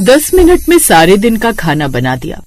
10 minute में सारे दिन का खाना बना दिया।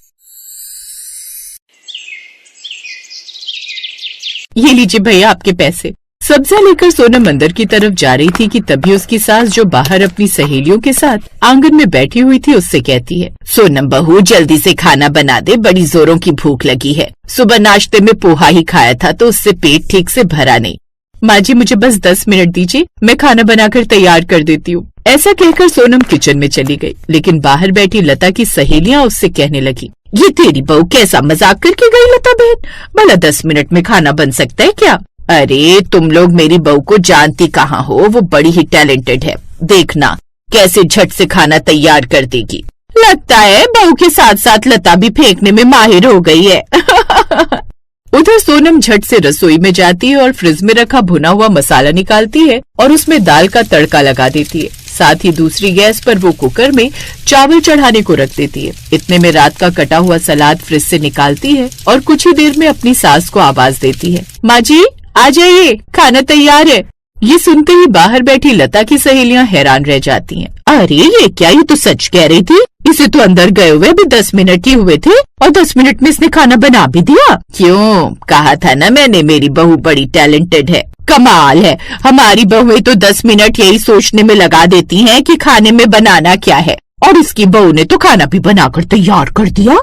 ये लीजिए भैया आपके पैसे। सब्जियां लेकर सोनम अंदर की तरफ जा रही थी कि तभी उसकी सास, जो बाहर अपनी सहेलियों के साथ आंगन में बैठी हुई थी, उससे कहती है, सोनम बहू जल्दी से खाना बना दे, बड़ी जोरों की भूख लगी है। सुबह नाश्ते में पोहा ही खाया था तो उससे पेट ठीक से भरा नहीं। माँ जी मुझे बस 10 मिनट दीजिए, मैं खाना बनाकर तैयार कर देती हूँ। ऐसा कहकर सोनम किचन में चली गई, लेकिन बाहर बैठी लता की सहेलियां उससे कहने लगी, ये तेरी बहू कैसा मजाक करके गई लता बहन, भला 10 मिनट में खाना बन सकता है क्या? अरे तुम लोग मेरी बहू को जानती कहाँ हो, वो बड़ी ही टैलेंटेड है, देखना कैसे झट से खाना तैयार कर देगी। लगता है बहू के साथ साथ लता भी फेंकने में माहिर हो गई है। उधर सोनम झट से रसोई में जाती है और फ्रिज में रखा भुना हुआ मसाला निकालती है और उसमें दाल का तड़का लगा देती है। साथ ही दूसरी गैस पर वो कुकर में चावल चढ़ाने को रख देती है। इतने में रात का कटा हुआ सलाद फ्रिज से निकालती है और कुछ ही देर में अपनी सास को आवाज देती है, माँ जी आ जाइए, खाना तैयार है। ये सुनते ही बाहर बैठी लता की सहेलियां हैरान रह जाती हैं। अरे ये क्या, ये तो सच कह रही थी, इसे तो अंदर गए हुए अभी 10 मिनट ही हुए थे और 10 मिनट में इसने खाना बना भी दिया। क्यों, कहा था ना मैंने, मेरी बहू बड़ी टैलेंटेड है। कमाल है, हमारी बहुएं तो 10 मिनट यही सोचने में लगा देती हैं कि खाने में बनाना क्या है, और इसकी बहू ने तो खाना भी बनाकर तैयार कर दिया।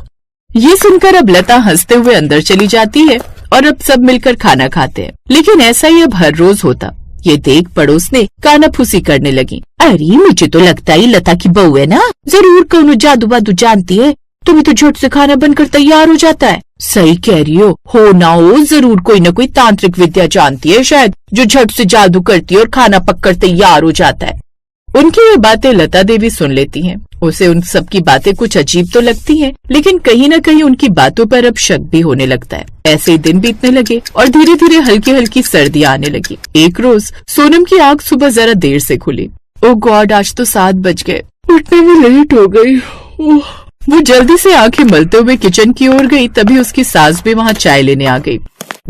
ये सुनकर अब लता हंसते हुए अंदर चली जाती है और अब सब मिलकर खाना खाते हैं। लेकिन ऐसा ही अब हर रोज होता। ये देख पड़ोस ने कानाफूसी करने लगी। अरे मुझे तो लगता है लता की बहू है ना, जरूर कौनो जादू वादू जानती है, तुम्हें तो झट से खाना बनकर तैयार हो जाता है। सही कह रही हो ना हो, जरूर कोई न कोई तांत्रिक विद्या जानती है शायद, जो झट से जादू करती है और खाना पककर तैयार हो जाता है। उनकी ये बातें लता देवी सुन लेती हैं। उसे उन सब की बातें कुछ अजीब तो लगती हैं, लेकिन कहीं न कहीं उनकी बातों पर अब शक भी होने लगता है। ऐसे ही दिन बीतने लगे और धीरे धीरे हल्की हल्की सर्दियां आने लगी। एक रोज सोनम की आंख सुबह जरा देर से खुली। ओ गॉड, आज तो 7 बज गए, उठने में लेट हो गई। वो जल्दी से आंखें मलते हुए किचन की ओर गई, तभी उसकी सास भी वहाँ चाय लेने आ गई।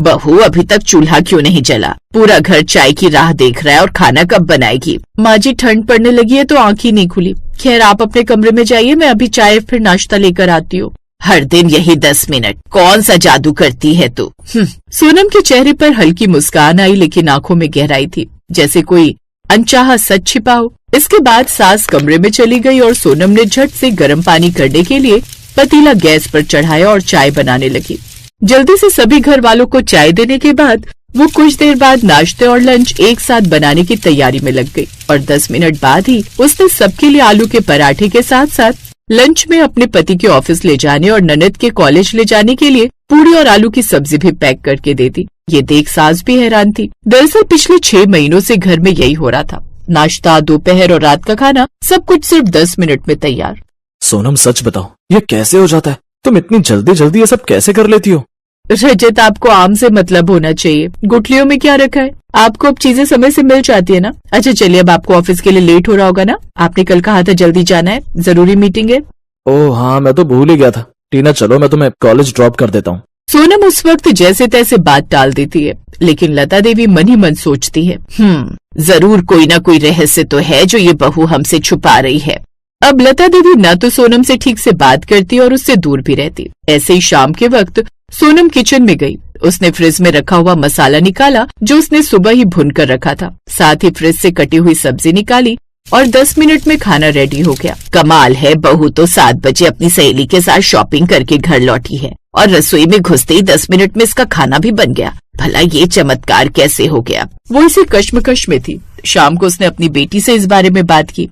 बहू अभी तक चूल्हा क्यों नहीं जला? पूरा घर चाय की राह देख रहा है और खाना कब बनाएगी? माँ जी ठंड पड़ने लगी है तो आंख ही नहीं खुली। खैर आप अपने कमरे में जाइए, मैं अभी चाय फिर नाश्ता लेकर आती हूँ। हर दिन यही 10 मिनट, कौन सा जादू करती है तू? सोनम के चेहरे पर हल्की मुस्कान आई, लेकिन आंखों में गहराई थी, जैसे कोई अनचाहा सच छिपा हो। इसके बाद सास कमरे में चली गई और सोनम ने झट से गर्म पानी करने के लिए पतीला गैस पर चढ़ाया और चाय बनाने लगी। जल्दी से सभी घर वालों को चाय देने के बाद वो कुछ देर बाद नाश्ते और लंच एक साथ बनाने की तैयारी में लग गई और 10 मिनट बाद ही उसने सबके लिए आलू के पराठे के साथ साथ लंच में अपने पति के ऑफिस ले जाने और ननद के कॉलेज ले जाने के लिए पूरी और आलू की सब्जी भी पैक करके दे दी। ये देख सास भी हैरान थी। दरअसल पिछले 6 महीनों से घर में यही हो रहा था, नाश्ता, दोपहर और रात का खाना, सब कुछ सिर्फ 10 मिनट में तैयार। सोनम सच बताओ, ये कैसे हो जाता है? तुम इतनी जल्दी जल्दी ये सब कैसे कर लेती हो? रजत, आपको आम से मतलब होना चाहिए, गुठलियों में क्या रखा है? आपको अब चीजें समय से मिल जाती है ना। अच्छा चलिए, अब आपको ऑफिस के लिए लेट हो रहा होगा ना, आपने कल कहा था जल्दी जाना है, जरूरी मीटिंग है। ओह हाँ, मैं तो भूल ही गया था। टीना चलो मैं तुम्हें कॉलेज ड्रॉप कर देता हूँ। सोनम उस वक्त जैसे तैसे बात टाल देती है, लेकिन लता देवी मन ही मन सोचती है, जरूर कोई ना कोई रहस्य तो है जो ये बहू हमसे छुपा रही है। अब लता देवी न तो सोनम से ठीक से बात करती और उससे दूर भी रहती। ऐसे ही शाम के वक्त सोनम किचन में गई। उसने फ्रिज में रखा हुआ मसाला निकाला जो उसने सुबह ही भून कर रखा था। साथ ही फ्रिज से कटी हुई सब्जी निकाली और 10 मिनट में खाना रेडी हो गया। कमाल है, बहू तो 7 बजे अपनी सहेली के साथ शॉपिंग करके घर लौटी है और रसोई में घुसते ही 10 मिनट में इसका खाना भी बन गया। भला ये चमत्कार कैसे हो गया? वो इसी कश्मकश में थी। शाम को उसने अपनी बेटी से इस बारे में बात की।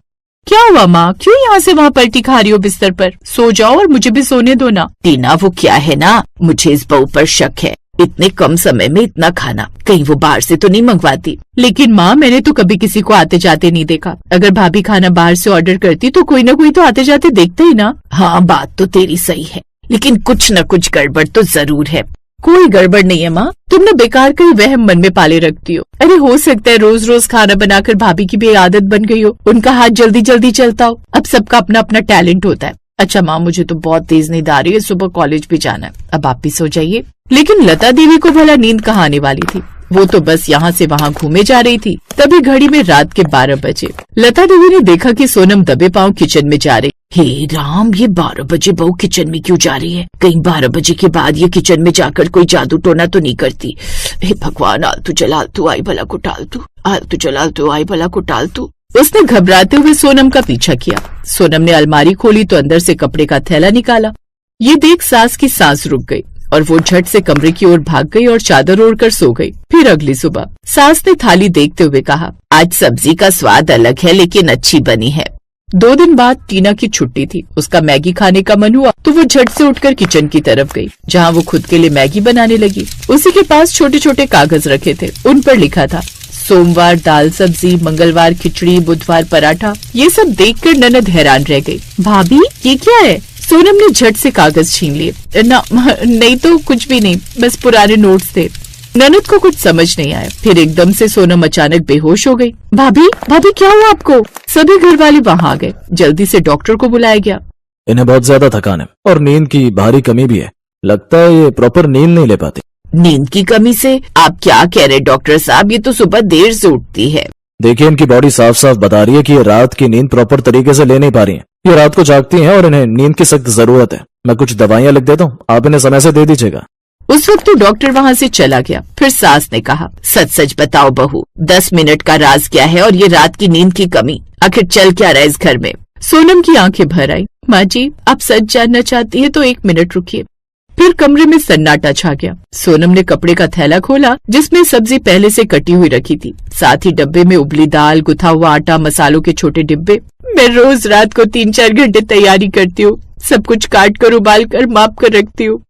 क्या हुआ माँ, क्यों यहाँ से वहाँ पलटी खा रही हो बिस्तर पर? सो जाओ और मुझे भी सोने दो ना। टीना वो क्या है ना, मुझे इस बहू पर शक है, इतने कम समय में इतना खाना, कहीं वो बाहर से तो नहीं मंगवाती? लेकिन माँ मैंने तो कभी किसी को आते जाते नहीं देखा। अगर भाभी खाना बाहर से ऑर्डर करती तो कोई ना कोई तो आते जाते देखते ही ना। हाँ बात तो तेरी सही है, लेकिन कुछ न कुछ गड़बड़ तो जरूर है। कोई गड़बड़ नहीं है माँ, तुम न बेकार कई वहम मन में पाले रखती हो। अरे हो सकता है रोज रोज खाना बनाकर भाभी की भी आदत बन गई हो, उनका हाथ जल्दी जल्दी चलता हो। अब सबका अपना अपना टैलेंट होता है। अच्छा माँ, मुझे तो बहुत तेज नींद आ रही है, सुबह कॉलेज भी जाना है, अब आप भी सो जाइए। लेकिन लता देवी को भला नींद कहाँ आने वाली थी, वो तो बस यहाँ से वहाँ घूमे जा रही थी। तभी घड़ी में रात के 12 बजे लता देवी ने देखा कि सोनम दबे पांव किचन में जा रही। हे राम, ये 12 बजे बहू किचन में क्यों जा रही है? कहीं 12 बजे के बाद ये किचन में जाकर कोई जादू टोना तो नहीं करती? हे भगवान, आलतू चल आलतू आई भला को टालतू, आलतू चल आलतू आई भला को टालतू। उसने घबराते हुए सोनम का पीछा किया। सोनम ने अलमारी खोली तो अंदर से कपड़े का थैला निकाला। ये देख सास की सांस रुक गई और वो झट से कमरे की ओर भाग गई और चादर ओढ़कर सो गई। फिर अगली सुबह सास ने थाली देखते हुए कहा, आज सब्जी का स्वाद अलग है लेकिन अच्छी बनी है। 2 दिन बाद टीना की छुट्टी थी। उसका मैगी खाने का मन हुआ तो वो झट से उठकर किचन की तरफ गई, जहाँ वो खुद के लिए मैगी बनाने लगी। उसी के पास छोटे छोटे कागज रखे थे। उन पर लिखा था सोमवार दाल सब्जी, मंगलवार खिचड़ी, बुधवार पराठा। ये सब देखकर ननद हैरान रह गई। भाभी, ये क्या है? सोनम ने झट से कागज छीन लिए। ना, नहीं तो कुछ भी नहीं, बस पुराने नोट्स थे। ननद को कुछ समझ नहीं आया। फिर एकदम से सोनम अचानक बेहोश हो गई। भाभी, भाभी क्या हुआ आपको? सभी घर वाले वहाँ आ गए। जल्दी से डॉक्टर को बुलाया गया। इन्हें बहुत ज्यादा थकान है और नींद की भारी कमी भी है। लगता है ये प्रॉपर नींद नहीं ले पाती। नींद की कमी से आप क्या कह रहे डॉक्टर साहब? ये तो सुबह देर से उठती है। देखिए, इनकी बॉडी साफ साफ बता रही है कि ये रात की नींद प्रॉपर तरीके से ले नहीं पा रही है। ये रात को जागती हैं और इन्हें नींद की सख्त जरूरत है। मैं कुछ दवाइयाँ लिख देता हूँ, आप इन्हें समय से दे दीजिएगा। उस वक्त तो डॉक्टर वहाँ से चला गया। फिर सास ने कहा, सच सच बताओ बहू, 10 मिनट का राज क्या है और ये रात की नींद की कमी? आखिर चल क्या रहा है इस घर में? सोनम की आंखें भर आई। माँ जी, आप सच जानना चाहती है तो 1 मिनट रुकिए। फिर कमरे में सन्नाटा छा गया। सोनम ने कपड़े का थैला खोला जिसमें सब्जी पहले से कटी हुई रखी थी, साथ ही डब्बे में उबली दाल, गुथा हुआ आटा, मसालों के छोटे डिब्बे। मैं रोज रात को 3-4 घंटे तैयारी करती हूँ। सब कुछ काट कर, उबाल कर, माप कर रखती हूँ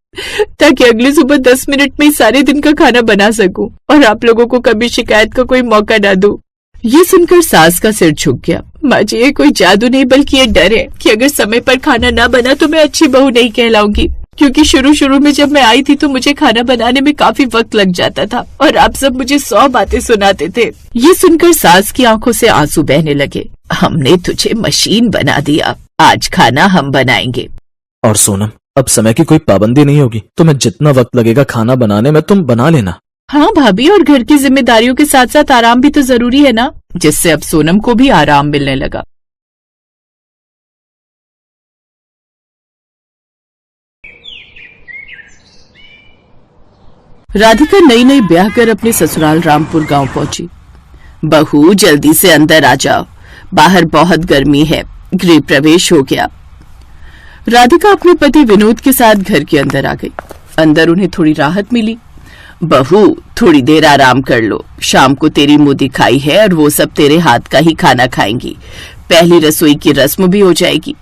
ताकि अगली सुबह 10 मिनट में सारे दिन का खाना बना सकूं और आप लोगों को कभी शिकायत का कोई मौका ना दूं। ये सुनकर सास का सिर झुक गया। माँ जी, ये कोई जादू नहीं बल्कि ये डर है कि अगर समय पर खाना ना बना तो मैं अच्छी बहू नहीं कहलाऊंगी, क्योंकि शुरू में जब मैं आई थी तो मुझे खाना बनाने में काफी वक्त लग जाता था और आप सब मुझे 100 बातें सुनाते थे। ये सुनकर सास की आंखों से आंसू बहने लगे। हमने तुझे मशीन बना दिया, आज खाना हम बनाएंगे। और सोनम, अब समय की कोई पाबंदी नहीं होगी। तुम्हें जितना वक्त लगेगा खाना बनाने में तुम बना लेना। हाँ भाभी, और घर की जिम्मेदारियों के साथ साथ आराम भी तो जरूरी है ना, जिससे अब सोनम को भी आराम मिलने लगा। राधिका नई नई ब्याह कर अपने ससुराल रामपुर गांव पहुंची। बहू, जल्दी से अंदर आ जाओ, बाहर बहुत गर्मी है। गृह प्रवेश हो गया। राधिका अपने पति विनोद के साथ घर के अंदर आ गई। अंदर उन्हें थोड़ी राहत मिली। बहू, थोड़ी देर आराम कर लो, शाम को तेरी मुंह दिखाई है और वो सब तेरे हाथ का ही खाना खाएंगी। पहली रसोई की रस्म भी हो जाएगी।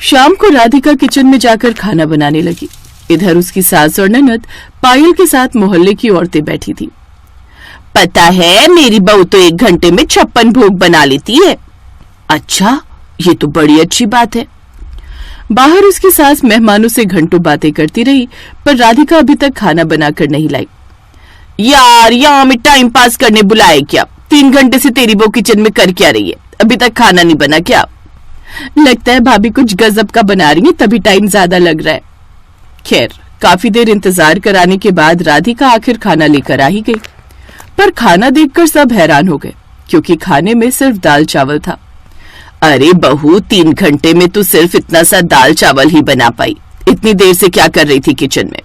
शाम को राधिका किचन में जाकर खाना बनाने लगी। इधर उसकी सास और ननद पायल के साथ मोहल्ले की औरतें बैठी थी। पता है, मेरी बहू तो 1 घंटे में 56 भोग बना लेती है। अच्छा, ये तो बड़ी अच्छी बात है। बाहर उसकी सास मेहमानों से घंटों बातें करती रही, पर राधिका अभी तक खाना बनाकर नहीं लाई। यार, यहाँ में टाइम पास करने बुलाए क्या? 3 घंटे से तेरी बहू किचन में कर क्या रही है? अभी तक खाना नहीं बना क्या? लगता है भाभी कुछ गजब का बना रही है, तभी टाइम ज्यादा लग रहा है। खैर, काफी देर इंतजार कराने के बाद राधिका आखिर खाना लेकर आ ही गई। पर खाना देखकर सब हैरान हो गए, क्योंकि खाने में सिर्फ दाल चावल था। अरे बहू, 3 घंटे में तू सिर्फ इतना सा दाल चावल ही बना पाई। इतनी देर से क्या कर रही थी किचन में?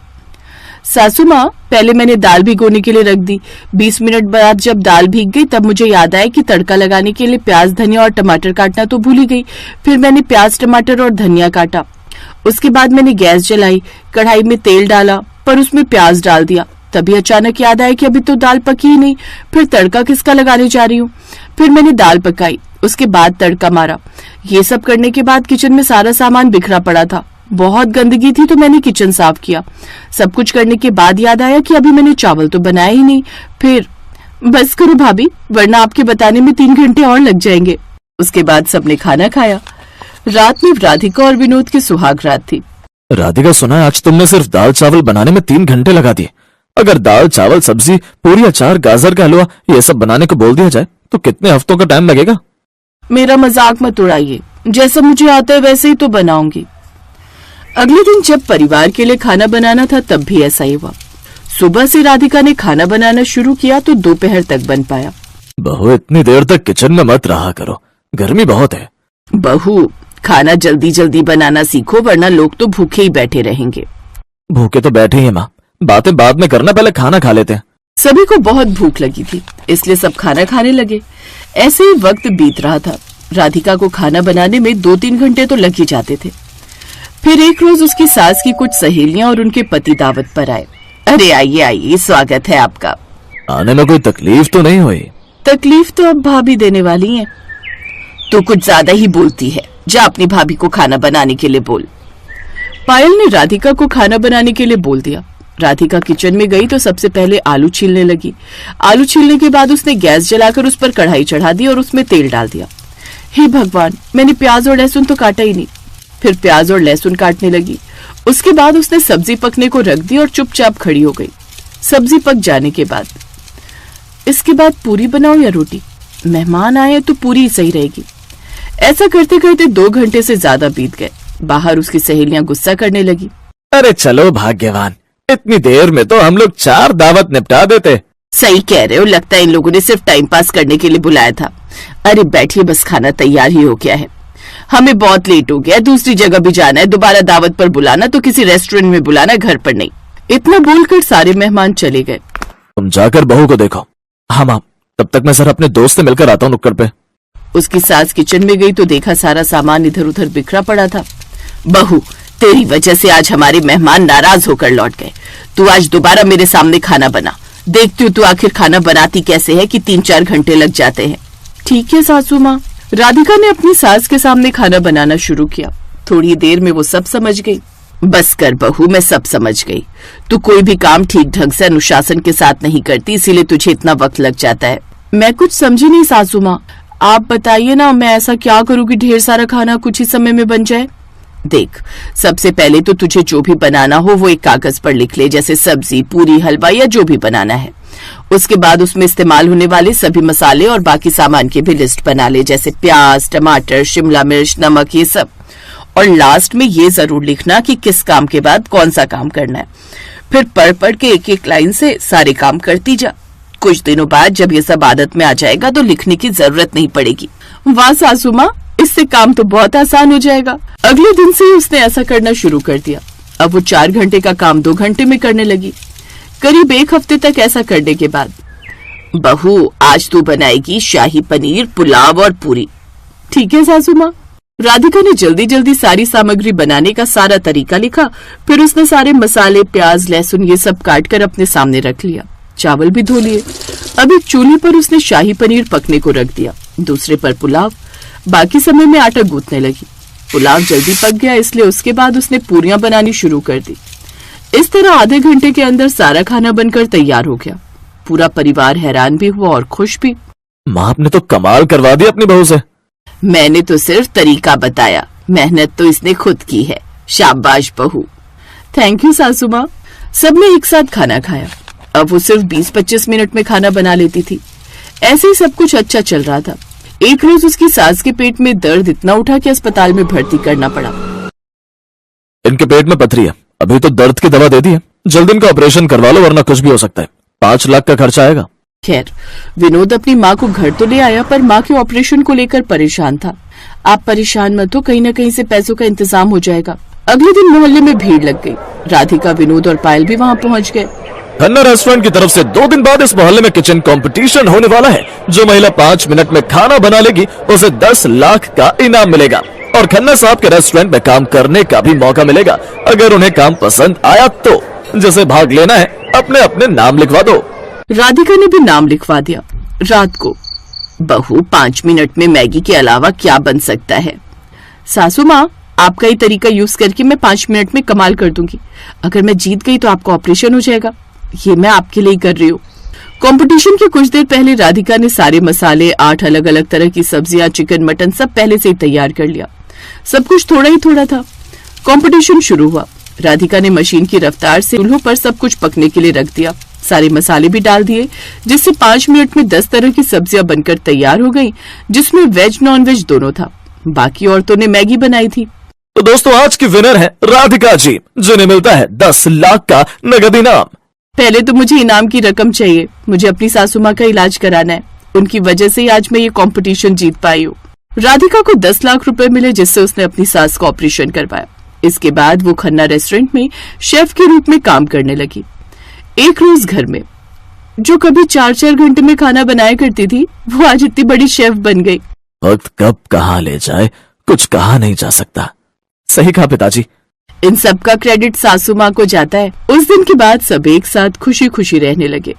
सासू माँ, पहले मैंने दाल भिगोने के लिए रख दी। 20 मिनट बाद जब दाल भीग गई तब मुझे याद आया कि तड़का लगाने के लिए प्याज, धनिया और टमाटर काटना तो भूल ही गई। फिर मैंने प्याज, टमाटर और धनिया काटा। उसके बाद मैंने गैस जलाई, कढ़ाई में तेल डाला, पर उसमें प्याज डाल दिया। तभी अचानक याद आया कि अभी तो दाल पकी ही नहीं, फिर तड़का किसका लगाने जा रही हूँ। फिर मैंने दाल पकाई, उसके बाद तड़का मारा। ये सब करने के बाद किचन में सारा सामान बिखरा पड़ा था। बहुत गंदगी थी तो मैंने किचन साफ किया। सब कुछ करने के बाद याद आया कि अभी मैंने चावल तो बनाया ही नहीं। फिर बस करो भाभी, वरना आपके बताने में 3 घंटे और लग जाएंगे। उसके बाद सबने खाना खाया। रात में राधिका और विनोद की सुहाग रात थी। राधिका, सुना है आज तुमने सिर्फ दाल चावल बनाने में 3 घंटे लगा दिए। अगर दाल चावल, सब्जी, पूरी, अचार, गाजर का हलवा ये सब बनाने को बोल दिया जाए तो कितने हफ्तों का टाइम लगेगा? मेरा मजाक मत उड़ाइए, जैसा मुझे आता है वैसे ही तो बनाऊंगी। अगले दिन जब परिवार के लिए खाना बनाना था तब भी ऐसा ही हुआ। सुबह से राधिका ने खाना बनाना शुरू किया तो दोपहर तक बन पाया। बहू, इतनी देर तक किचन में मत रहा करो, गर्मी बहुत है। बहू, खाना जल्दी जल्दी बनाना सीखो, वरना लोग तो भूखे ही बैठे रहेंगे। भूखे तो बैठे ही हैं माँ, बातें बाद में करना, पहले खाना खा लेते हैं। सभी को बहुत भूख लगी थी, इसलिए सब खाना खाने लगे। ऐसे ही वक्त बीत रहा था। राधिका को खाना बनाने में 2-3 घंटे तो लग ही जाते थे। फिर एक रोज उसकी सास की कुछ सहेलियां और उनके पति दावत पर आए। अरे आइए आइए, स्वागत है आपका। आने में कोई तकलीफ तो नहीं हुई? तकलीफ तो अब भाभी देने वाली हैं। तू कुछ ज्यादा ही बोलती है, जा अपनी भाभी को खाना बनाने के लिए बोल। पायल ने राधिका को खाना बनाने के लिए बोल दिया। राधिका किचन में गई तो सबसे पहले आलू छीलने लगी। आलू छीलने के बाद उसने गैस जलाकर उस पर कढ़ाई चढ़ा दी और उसमें तेल डाल दिया। हे भगवान, मैंने प्याज और लहसुन तो काटा ही नहीं। फिर प्याज और लहसुन काटने लगी। उसके बाद उसने सब्जी पकने को रख दी और चुपचाप खड़ी हो गई। सब्जी पक जाने के बाद इसके बाद पूरी बनाओ या रोटी? मेहमान आए तो पूरी ही सही रहेगी। ऐसा करते करते 2 घंटे से ज्यादा बीत गए। बाहर उसकी सहेलियां गुस्सा करने लगी। अरे चलो भाग्यवान, इतनी देर में तो हम लोग 4 दावत निपटा देते। सही कह रहे हो, लगता है इन लोगों ने सिर्फ टाइम पास करने के लिए बुलाया था। अरे बैठिए, बस खाना तैयार ही हो गया है। हमें बहुत लेट हो गया, दूसरी जगह भी जाना है। दोबारा दावत पर बुलाना तो किसी रेस्टोरेंट में बुलाना, घर पर नहीं। इतना बोलकर सारे मेहमान चले गए। तुम जाकर बहू को देखो। हाँ माँ, तब तक मैं सर अपने दोस्त से मिलकर आता हूँ नुक्कड़ पे। उसकी सास किचन में गई तो देखा सारा सामान इधर उधर बिखरा पड़ा था। बहू, तेरी वजह से आज हमारे मेहमान नाराज होकर लौट गए। तू आज दोबारा मेरे सामने खाना बना। देखती हूँ तू आखिर खाना बनाती कैसे है कि 3-4 घंटे लग जाते हैं। ठीक है सासू माँ। राधिका ने अपनी सास के सामने खाना बनाना शुरू किया। थोड़ी देर में वो सब समझ गई। बस कर बहू, मैं सब समझ गई। तू कोई भी काम ठीक ढंग से अनुशासन के साथ नहीं करती, इसीलिए तुझे इतना वक्त लग जाता है। मैं कुछ समझी नहीं सासू माँ, आप बताइए ना, मैं ऐसा क्या करूँ कि ढेर सारा खाना कुछ ही समय में बन जाए? देख, सबसे पहले तो तुझे जो भी बनाना हो वो एक कागज पर लिख ले, जैसे सब्जी, पूरी, हलवा या जो भी बनाना है। उसके बाद उसमें इस्तेमाल होने वाले सभी मसाले और बाकी सामान की भी लिस्ट बना ले, जैसे प्याज, टमाटर, शिमला मिर्च, नमक, ये सब। और लास्ट में ये जरूर लिखना कि किस काम के बाद कौन सा काम करना है। फिर पढ़ पढ़ के एक एक लाइन से सारे काम करती जा। कुछ दिनों बाद जब ये सब आदत में आ जाएगा तो लिखने की जरूरत नहीं पड़ेगी। वाह सासू माँ, इससे काम तो बहुत आसान हो जाएगा। अगले दिन से ही उसने ऐसा करना शुरू कर दिया। अब वो 4 घंटे का काम 2 घंटे में करने लगी। करीब 1 हफ्ते तक ऐसा करने के बाद, बहू आज तू बनाएगी शाही पनीर, पुलाव और पूरी। ठीक है सासू माँ। राधिका ने जल्दी जल्दी सारी सामग्री बनाने का सारा तरीका लिखा। फिर उसने सारे मसाले, प्याज, लहसुन ये सब काट कर अपने सामने रख लिया। चावल भी धो लिए। अब एक चूल्हे पर उसने शाही पनीर पकने को रख दिया, दूसरे पर पुलाव। बाकी समय में आटा गूंथने लगी। पुलाव जल्दी पक गया, इसलिए उसके बाद उसने पूरियां बनानी शुरू कर दी। इस तरह आधे घंटे के अंदर सारा खाना बनकर तैयार हो गया। पूरा परिवार हैरान भी हुआ और खुश भी। माँ, आपने तो कमाल करवा दी अपनी बहू से। मैंने तो सिर्फ तरीका बताया, मेहनत तो इसने खुद की है। शाबाश बहू। थैंक यू सासू माँ। सबने एक साथ खाना खाया। अब वो सिर्फ 20-25 मिनट में खाना बना लेती थी। ऐसे ही सब कुछ अच्छा चल रहा था। एक रोज उसकी सास के पेट में दर्द इतना उठा कि अस्पताल में भर्ती करना पड़ा। इनके पेट में पथरी है, अभी तो दर्द की दवा दे दी है, जल्दी इनका ऑपरेशन करवा लो वरना कुछ भी हो सकता है। 5 लाख का खर्चा आएगा। खैर, विनोद अपनी माँ को घर तो ले आया, पर माँ के ऑपरेशन को लेकर परेशान था। आप परेशान मत हो, कहीं न कहीं से पैसों का इंतजाम हो जाएगा। अगले दिन मोहल्ले में भीड़ लग गई। राधिका, विनोद और पायल भी वहाँ पहुँच गए। खन्ना रेस्टोरेंट की तरफ से 2 दिन बाद इस मोहल्ले में किचन कंपटीशन होने वाला है। जो महिला 5 मिनट में खाना बना लेगी उसे 10 लाख का इनाम मिलेगा और खन्ना साहब के रेस्टोरेंट में काम करने का भी मौका मिलेगा। अगर उन्हें काम पसंद आया तो जिसे भाग लेना है अपने अपने नाम लिखवा दो। राधिका ने भी नाम लिखवा दिया। रात को, बहू 5 मिनट में मैगी के अलावा क्या बन सकता है? सासू माँ, आपका ये तरीका यूज करके मैं 5 मिनट में कमाल कर दूंगी। अगर मैं जीत गई तो आपका ऑपरेशन हो जाएगा। ये मैं आपके लिए कर रही हूँ। कंपटीशन के कुछ देर पहले राधिका ने सारे मसाले, 8 अलग अलग तरह की सब्जियां, चिकन, मटन सब पहले से ही तैयार कर लिया। सब कुछ थोड़ा ही थोड़ा था। कंपटीशन शुरू हुआ। राधिका ने मशीन की रफ्तार से चूल्हों पर सब कुछ पकने के लिए रख दिया। सारे मसाले भी डाल दिए, जिससे 5 मिनट में 10 तरह की सब्जियां बनकर तैयार हो गई, जिसमें वेज नॉन वेज दोनों था। बाकी औरतों ने मैगी बनाई थी। तो दोस्तों, आज की विनर है राधिका जी, जिन्हें मिलता है 10 लाख का नगद इनाम। पहले तो मुझे इनाम की रकम चाहिए। मुझे अपनी सासू माँ का इलाज कराना है। उनकी वजह से ही आज मैं ये कंपटीशन जीत पाई हूँ। राधिका को 10 लाख रुपए मिले, जिससे उसने अपनी सास का ऑपरेशन करवाया। इसके बाद वो खन्ना रेस्टोरेंट में शेफ के रूप में काम करने लगी। एक रोज घर में जो कभी 4-4 घंटे में खाना बनाया करती थी, वो आज इतनी बड़ी शेफ बन गई। वक्त कब कहाँ ले जाए कुछ कहा नहीं जा सकता। सही कहा पिताजी। इन सब का क्रेडिट सासू माँ को जाता है। उस दिन के बाद सब एक साथ खुशी खुशी रहने लगे।